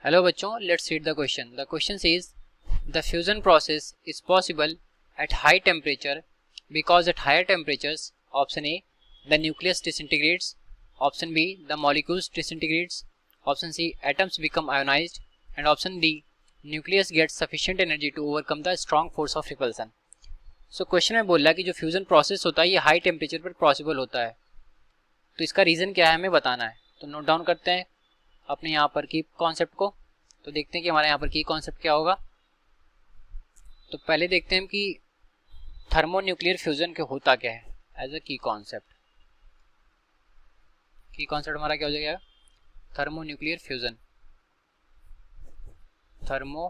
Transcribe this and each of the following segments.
Hello बच्चों, let's read the question. The question says the fusion process is possible at high temperature because at higher temperatures option A the nucleus disintegrates, option B the molecules disintegrates, option C atoms become ionised and option D nucleus gets sufficient energy to overcome the strong force of repulsion. So question में बोल रहा है कि जो fusion process होता है ये high temperature पर पॉसिबल होता है. तो इसका रीज़न क्या है हमें बताना है. तो नोट डाउन करते हैं अपने यहाँ पर की कॉन्सेप्ट को. तो देखते हैं कि हमारे यहाँ पर की कॉन्सेप्ट क्या होगा. तो पहले देखते हैं कि थर्मोन्यूक्लियर फ्यूजन के होता क्या है एज अ की कॉन्सेप्ट. की कॉन्सेप्ट हमारा क्या हो जाएगा? Thermonuclear fusion. थर्मोन्यूक्लियर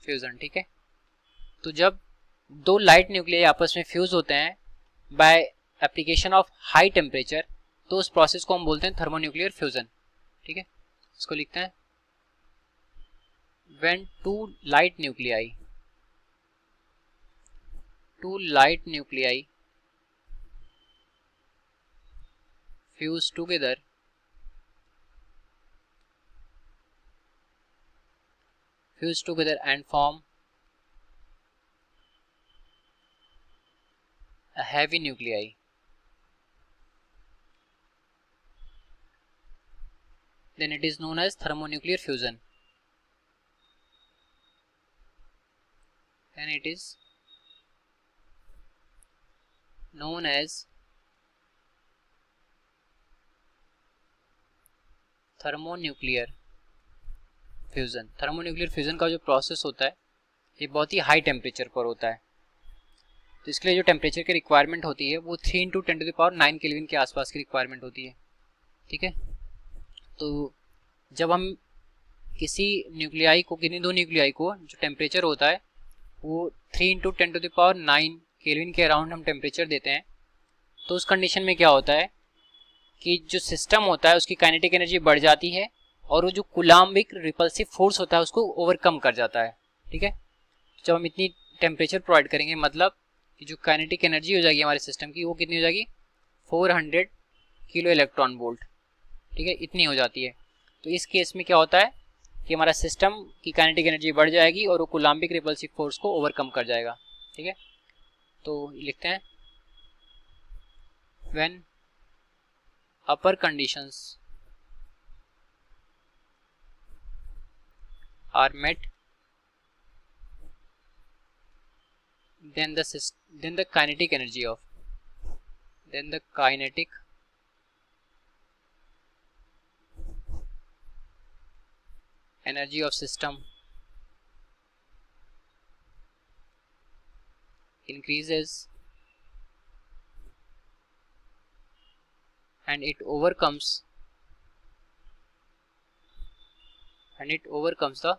फ्यूजन, ठीक है. तो जब दो लाइट न्यूक्लियाई आपस में फ्यूज होते हैं by application of high temperature, तो उस प्रोसेस को हम बोलते हैं थर्मोन्यूक्लियर फ्यूजन. ठीक है, इसको लिखते हैं when two light nuclei fuse together and form a heavy nuclei. Then it is known as thermonuclear fusion. And it is known as thermonuclear fusion. Thermonuclear fusion का जो प्रोसेस होता है ये बहुत ही हाई टेम्परेचर पर होता है. तो इसके लिए जो टेम्परेचर की रिक्वायरमेंट होती है वो 3 × 10⁹ केल्विन के आसपास की रिक्वायरमेंट होती है. ठीक है, तो जब हम किसी दो न्यूक्लियाई को जो टेम्परेचर होता है वो 3 × 10⁹ केल्विन के अराउंड हम टेम्परेचर देते हैं, तो उस कंडीशन में क्या होता है कि जो सिस्टम होता है उसकी काइनेटिक एनर्जी बढ़ जाती है और वो जो कूलाम्बिक रिपल्सिव फोर्स होता है उसको ओवरकम कर जाता है. ठीक है, जब हम इतनी टेम्परेचर प्रोवाइड करेंगे मतलब कि जो काइनेटिक एनर्जी हो जाएगी हमारे सिस्टम की वो कितनी हो जाएगी? 400 किलो इलेक्ट्रॉन वोल्ट. ठीक है, इतनी हो जाती है. तो इस केस में क्या होता है कि हमारा सिस्टम की काइनेटिक एनर्जी बढ़ जाएगी और वो कूलाम्बिक रिपल्सिव फोर्स को ओवरकम कर जाएगा. ठीक है, तो लिखते हैं when upper conditions are met, then the kinetic energy of system increases and it overcomes the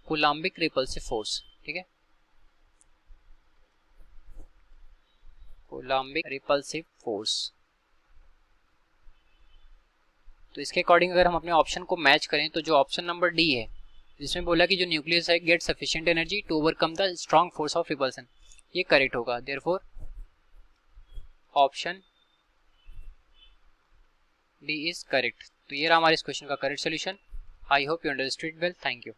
coulombic repulsive force. ठीक है, कूलाम्बिक रिपल्सिव फोर्स. तो इसके अकॉर्डिंग अगर हम अपने ऑप्शन को मैच करें तो जो ऑप्शन नंबर डी है जिसमें बोला कि जो न्यूक्लियस है get sufficient energy to overcome the strong force of repulsion, ये करेक्ट होगा. Therefore option D is correct. तो ये रहा हमारे इस क्वेश्चन का correct solution. I hope you understood well. Thank you.